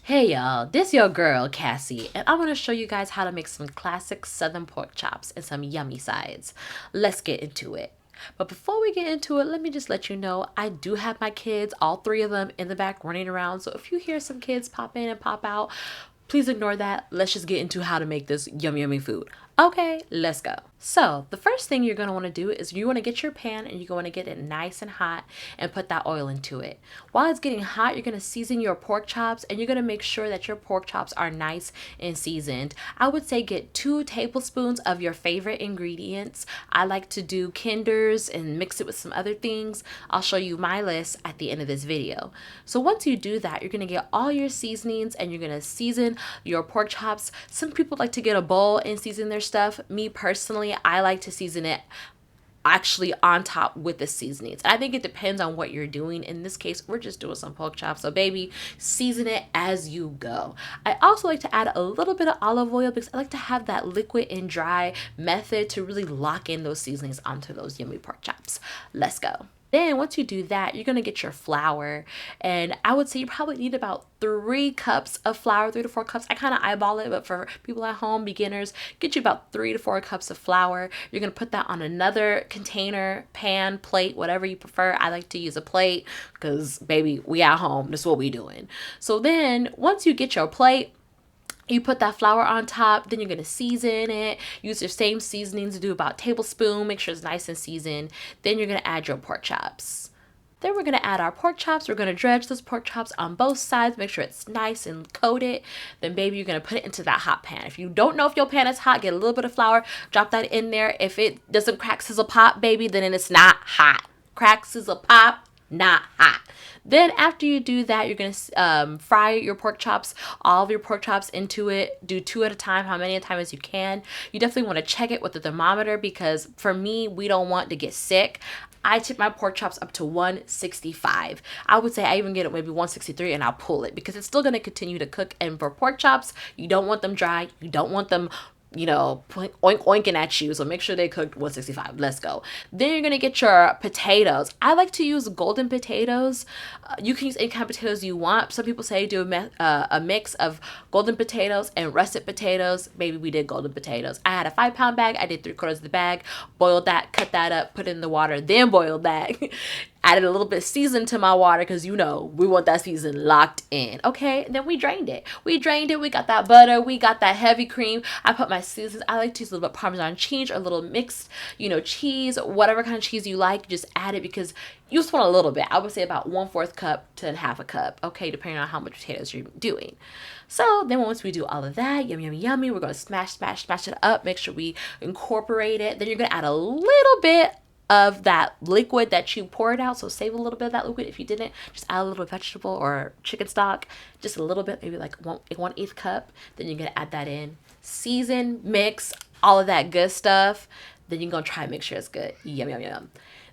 Hey y'all, this your girl Cassie, and I'm gonna show you guys how to make some classic southern pork chops and some yummy sides. Let's get into it. But before we get into it, let me just let you know I do have my kids, all three of them, in the back running around. So if you hear some kids pop in and pop out, please ignore that. Let's just get into how to make this yummy food. Okay, let's go. So the first thing you're going to want to do is you want to get your pan and you're going to get it nice and hot and put that oil into it. While it's getting hot, you're going to season your pork chops and you're going to make sure that your pork chops are nice and seasoned. I would say get 2 tablespoons of your favorite ingredients. I like to do Kinders and mix it with some other things. I'll show you my list at the end of this video. So once you do that, you're going to get all your seasonings and you're going to season your pork chops. Some people like to get a bowl and season their stuff. Me personally, I like to season it actually on top with the seasonings. I think it depends on what you're doing. In this case, we're just doing some pork chops. So baby, season it as you go. I also like to add a little bit of olive oil because I like to have that liquid and dry method to really lock in those seasonings onto those yummy pork chops. Let's go. Then once you do that, you're going to get your flour. And I would say you probably need about 3 cups of flour, 3 to 4 cups. I kind of eyeball it, but for people at home, beginners, get you about 3 to 4 cups of flour. You're going to put that on another container, pan, plate, whatever you prefer. I like to use a plate because, baby, we at home. That's what we doing. So then once you get your plate, you put that flour on top, then you're going to season it. Use your same seasonings to do about a tablespoon. Make sure it's nice and seasoned. Then you're going to add your pork chops. Then we're going to add our pork chops. We're going to dredge those pork chops on both sides. Make sure it's nice and coated. Then, baby, you're going to put it into that hot pan. If you don't know if your pan is hot, get a little bit of flour. Drop that in there. If it doesn't crack, sizzle, pop, baby, then it's not hot. Crack, sizzle, pop, not hot. Then after you do that, you're going to fry your pork chops, all of your pork chops into it. Do 2 at a time, how many at a time as you can. You definitely want to check it with the thermometer because for me, we don't want to get sick. I tip my pork chops up to 165. I would say I even get it maybe 163 and I'll pull it because it's still going to continue to cook. And for pork chops, you don't want them dry. You don't want them oinking at you. So make sure they cooked 165. Let's go. Then you're going to get your potatoes. I like to use golden potatoes. You can use any kind of potatoes you want. Some people say do a mix of golden potatoes and russet potatoes. Maybe we did golden potatoes. I had a 5-pound bag. I did 3/4 of the bag. Boiled that, cut that up, put it in the water, then boiled that. Added a little bit of season to my water because we want that season locked in. Okay, and then we drained it. We got that butter. We got that heavy cream. I put my seasons. I like to use a little bit of Parmesan cheese or a little mixed, cheese, whatever kind of cheese you like. Just add it because you just want a little bit. I would say about 1/4 cup to half a cup. Okay, depending on how much potatoes you're doing. So then once we do all of that, yummy, we're going to smash it up. Make sure we incorporate it. Then you're going to add a little bit of that liquid that you poured out. So save a little bit of that liquid. If you didn't, just add a little vegetable or chicken stock, just a little bit, maybe like 1/8 cup. Then you're going to add that in. Season, mix, all of that good stuff. Then you're going to try and make sure it's good. Yum.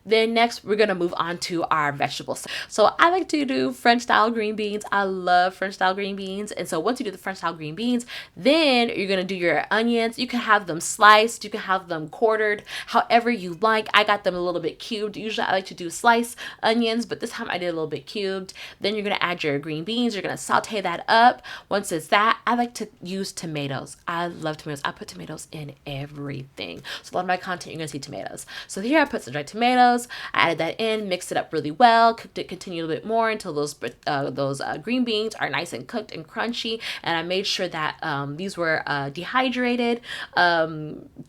Then next, we're going to move on to our vegetables. So I like to do French style green beans. I love French style green beans. And so once you do the French style green beans, then you're going to do your onions. You can have them sliced. You can have them quartered, however you like. I got them a little bit cubed. Usually I like to do sliced onions, but this time I did a little bit cubed. Then you're going to add your green beans. You're going to saute that up. Once it's that, I like to use tomatoes. I love tomatoes. I put tomatoes in everything. So a lot of my content, you're going to see tomatoes. So here I put some dried tomatoes. I added that in, mixed it up really well, cooked it, continued a little bit more until those green beans are nice and cooked and crunchy. And I made sure that these were dehydrated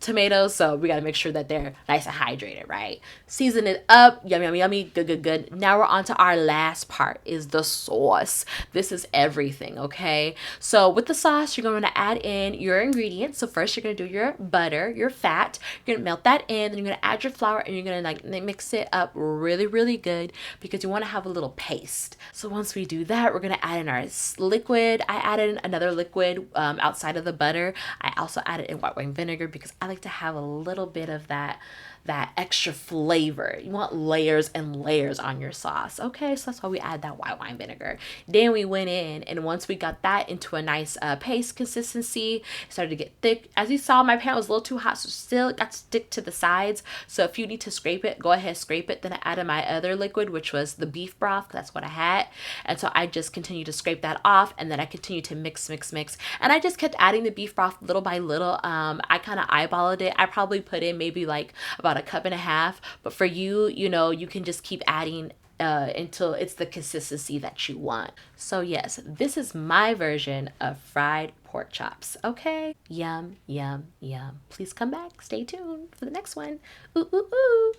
tomatoes, so we got to make sure that they're nice and hydrated, right? Season it up, yummy, good. Now we're on to our last part, is the sauce. This is everything, okay? So with the sauce, you're going to add in your ingredients. So first, you're going to do your butter, your fat. You're going to melt that in, then you're going to add your flour, and you're going to mix it up really good because you want to have a little paste. So once we do that, we're going to add in our liquid. I added in another liquid outside of the butter. I also added in white wine vinegar because I like to have a little bit of that that extra flavor. You want layers and layers on your sauce. Okay, so that's why we add that white wine vinegar. Then we went in, and once we got that into a nice paste consistency, it started to get thick. As you saw, my pan was a little too hot, so still got to stick to the sides. So if you need to scrape it, go ahead, scrape it. Then I added my other liquid, which was the beef broth. That's what I had. And so I just continued to scrape that off, and then I continued to mix. And I just kept adding the beef broth little by little. I kind of eyeballed it. I probably put in maybe like about a cup and a half. But for you, you know, you can just keep adding until it's the consistency that you want. So yes, this is my version of fried pork chops. Okay, yum, yum, yum. Please come back. Stay tuned for the next one. Ooh, ooh, ooh.